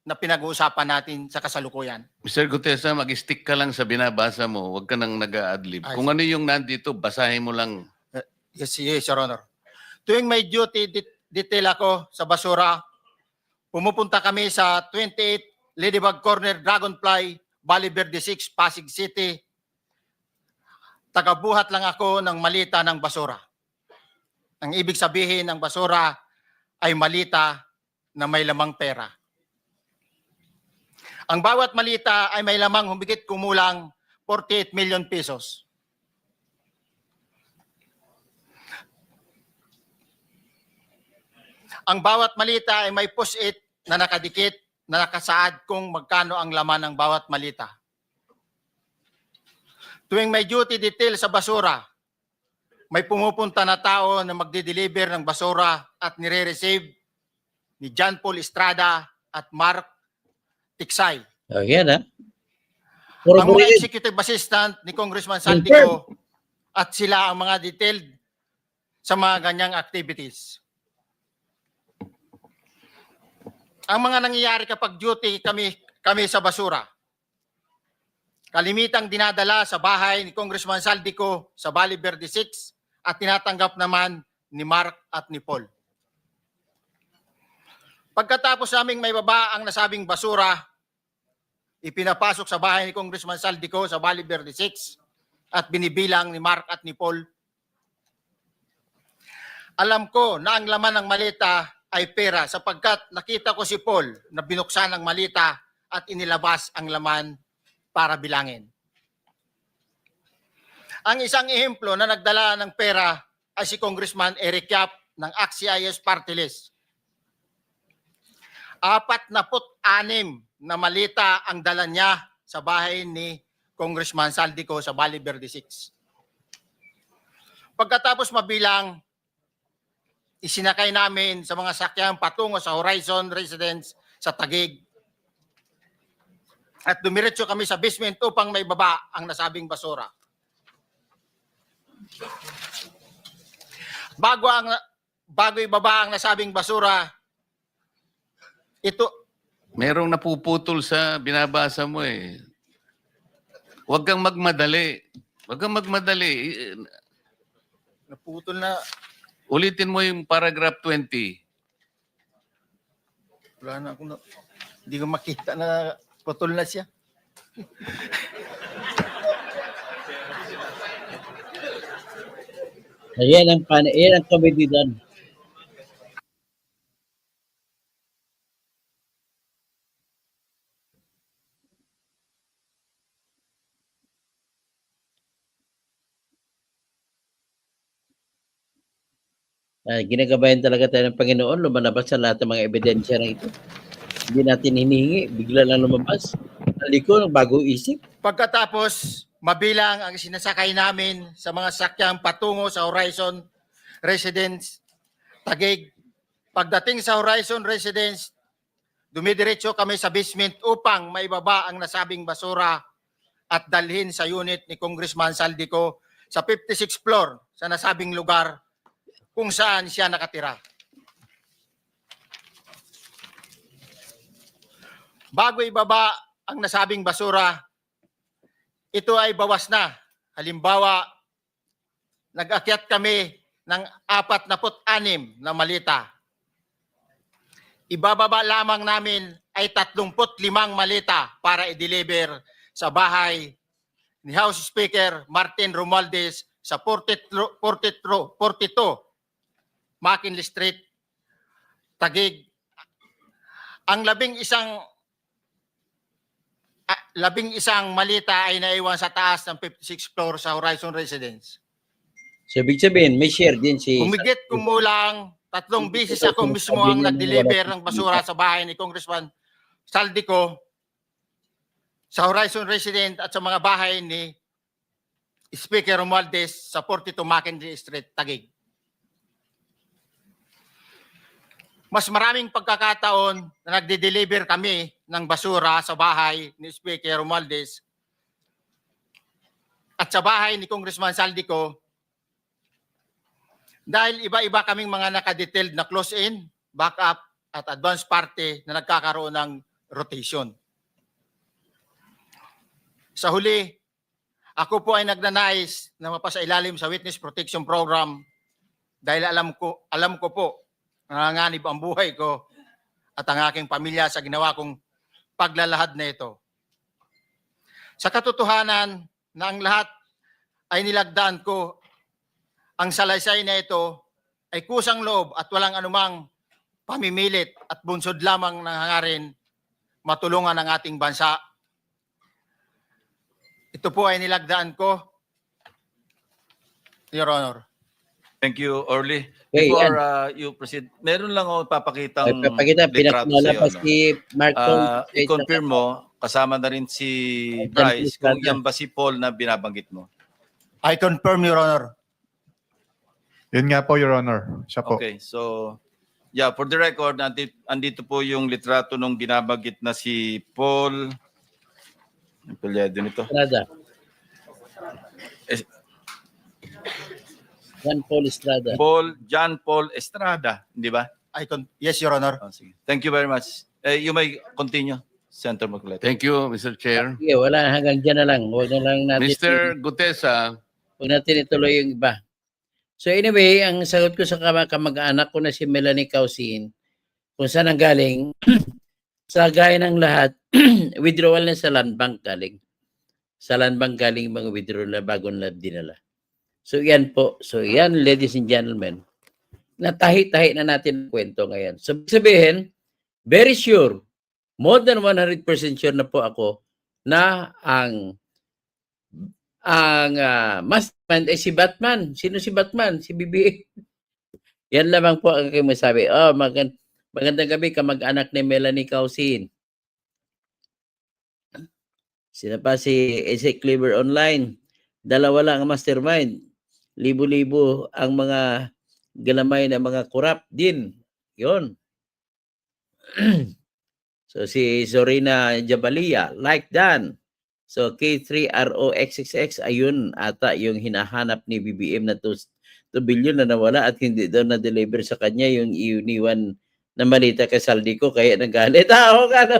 S8: na pinag-uusapan natin sa kasalukuyan.
S7: Mr. Gutesa, mag-stick ka lang sa binabasa mo. Huwag ka nang nag-a-adlib. Kung ano yung nandito, basahin mo lang.
S8: Yes, Your Honor. Tuwing may duty detail ako sa basura, pumupunta kami sa 28 Ladybug Corner, Dragonfly, Valle Verde 6, Pasig City. Tagabuhat lang ako ng malita ng basura. Ang ibig sabihin ng basura ay malita na may lamang pera. Ang bawat malita ay may lamang humigit kumulang 48 million pesos. Ang bawat malita ay may post-it na nakadikit na nakasaad kung magkano ang laman ng bawat malita. Tuwing may duty detail sa basura, may pumupunta na tao na magdi-deliver ng basura at nire-receive ni John Paul Estrada at Mark Tiksay.
S1: Oh, yan ha. Puro
S8: Ang mga
S1: buhay.
S8: executive assistant ni Congressman Saldico at sila ang mga detailed sa mga ganyang activities. Ang mga nangyayari kapag duty kami sa basura. Kalimitang dinadala sa bahay ni Congressman Saldico sa Valle Verde 6 at tinatanggap naman ni Mark at ni Paul. Pagkatapos naming may baba ang nasabing basura, ipinapasok sa bahay ni Congressman Saldico sa Valle Verde 6 at binibilang ni Mark at ni Paul. Alam ko na ang laman ng malita ay pera sapagkat nakita ko si Paul na binuksan ang malita at inilabas ang laman para bilangin. Ang isang ehemplo na nagdala ng pera ay si Congressman Eric Yap ng AXIS Party List. 46 na malita ang dala niya sa bahay ni Congressman Saldico sa Valle Verde 6. Pagkatapos mabilang, isinakay namin sa mga sakyan patungo sa Horizon Residence sa Taguig. At dumiretso kami sa basement upang may baba ang nasabing basura. Bago ibaba ang nasabing basura, ito,
S7: Merong napuputol sa binabasa mo eh. Huwag kang magmadali. Huwag kang magmadali.
S8: naputol na,
S7: Ulitin mo yung paragraph 20.
S8: wala na akong, hindi ko makita na Putol na siya.
S1: Yan ang comedy doon. Ginagabayan talaga tayo ng Panginoon, lumalabas sa lahat ng mga ebidensya na ito. Hindi natin hinihingi, bigla lang lumabas. Taliko ng bagong isip.
S8: Pagkatapos, mabilang ang sinasakay namin sa mga sakyang patungo sa Horizon Residence Taguig. Pagdating sa Horizon Residence, dumidiretso kami sa basement upang maibaba ang nasabing basura at dalhin sa unit ni Congressman Saldico sa 56th floor sa nasabing lugar kung saan siya nakatira. Bago ibaba ang nasabing basura, ito ay bawas na. Halimbawa, nag-akyat kami ng 46 na malita. Ibababa lamang namin ay 35 malita para i-deliver sa bahay ni House Speaker Martin Romualdez sa 42 McKinley Street, Taguig. Ang labing isang malita ay naiwan sa taas ng 56th floor sa Horizon Residence.
S1: So, ibig sabihin, may share din si...
S8: Humigit kumulang 3 bisis ako mismo ang nag-deliver ng basura sa bahay ni Congressman Saldico sa Horizon Residence at sa mga bahay ni Speaker Romualdez sa 42 McKinley Street, Taguig. Mas maraming pagkakataon na nagde-deliver kami ng basura sa bahay ni Speaker Romualdez at sa bahay ni Congressman Saldico dahil iba-iba kaming mga nakadetailed na close-in, backup at advance party na nagkakaroon ng rotation. Sa huli, ako po ay nagnanais na mapasailalim sa Witness Protection Program dahil alam ko po nanganganib ang buhay ko at ang aking pamilya sa ginawa kong paglalahad na ito. Sa katotohanan na ang lahat ay nilagdaan ko, ang salaysay na ito ay kusang loob at walang anumang pamimilit at bunsod lamang ng hangarin matulungan ang ating bansa. Ito po ay nilagdaan ko, Your Honor.
S9: Thank you, Orly.
S1: Okay,
S9: Before you proceed, meron lang ako papakitang
S1: Papakita,
S9: litrato
S1: pinakilala
S9: sa'yo,
S1: pa si Marco.
S9: i-confirm mo, kasama na rin si Bryce, kung yan ba si Paul na binabanggit mo.
S8: I confirm, Your Honor.
S10: Yun nga po, Your Honor. Siya po.
S9: Okay, so, yeah, for the record, andito po yung litrato nung binabanggit na si Paul. Ang pilyado nito.
S1: Estrada.
S9: John Paul Estrada, di ba?
S8: Yes, Your Honor.
S9: Oh, sige. Thank you very much. You may continue, Senator Marcoleta.
S7: Thank you, Mr. Chair.
S1: Sige, wala, hanggang dyan na lang. Huwag na lang natin.
S7: Mr. Gutesa,
S1: Huwag natin ituloy yung iba. So anyway, ang sagot ko sa kamag-anak ko na si Melanie Causin, kung saan ang galing, sa gaya ng lahat, withdrawal na sa land bank galing. Sa land bank galing mga withdrawal na bagong lab dinala. So yan po. So yan, ladies and gentlemen, natahi-tahi na natin ang kwento ngayon. So sabihin, very sure, more than 100% sure na po ako na ang mastermind ay si Batman. Sino si Batman? Si BBM. Yan lamang po ang aking masabi. Oh, magandang gabi, kamag-anak ni Melanie Causin. Sino pa si Isaac Cleaver Online? Dalawa lang ang mastermind. Libo-libo ang mga galamay na mga corrupt din. Yun. So si Zorina Jabalia, like Dan. So K3ROXXX, ayun ata yung hinahanap ni BBM na 2 billion na nawala at hindi daw na-deliver sa kanya yung iniwan na malita kay Saldico kaya nagalit. Oo ka na.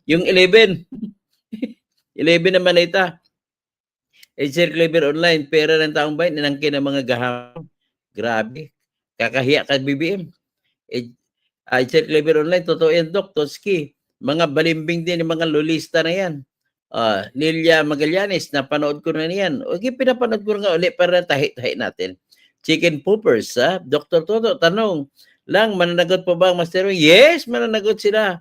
S1: Yung 11 na malita. Sir Clever Online, pera ng taong bayan, ninangkin ng mga gaham. Grabe. Kakahiya ka BBM. Sir Clever Online, totoo yan, Doc, Toski. mga balimbing din yung mga lulista na yan. Lilia Magallanes, napanood ko na niyan. Okay, pinapanood ko nga ulit para tahi-tahi natin. Chicken poopers, Dr. Toto, tanong lang, mananagot po ba ang Master? Yes, mananagot sila.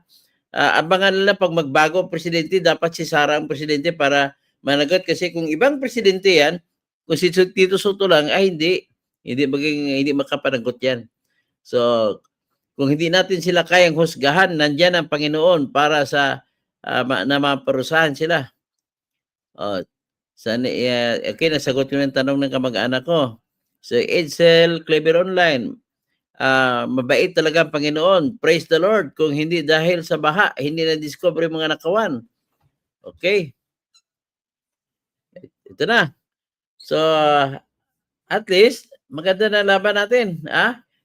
S1: Abangan nila pag magbago ang presidente, dapat si Sara ang presidente para managot. Kasi kung ibang presidente yan, kung si Tito Soto lang, ay hindi makapanagot yan. So, kung hindi natin sila kayang husgahan, nandyan ang Panginoon para sa na maparusahan sila. Okay, nasagot ko yung tanong ng kamag-anak ko. So, Edsel, Clever Online, mabait talaga ang Panginoon. Praise the Lord. Kung hindi dahil sa baha, hindi na-discover yung mga nakawan. Okay. Ito na. So, at least, maganda na laban natin.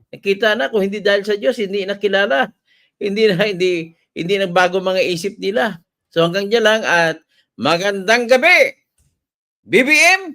S1: Nakita na kung hindi dahil sa Diyos, hindi nakilala. Hindi nagbago mga isip nila. So hanggang dyan lang at magandang gabi. BBM!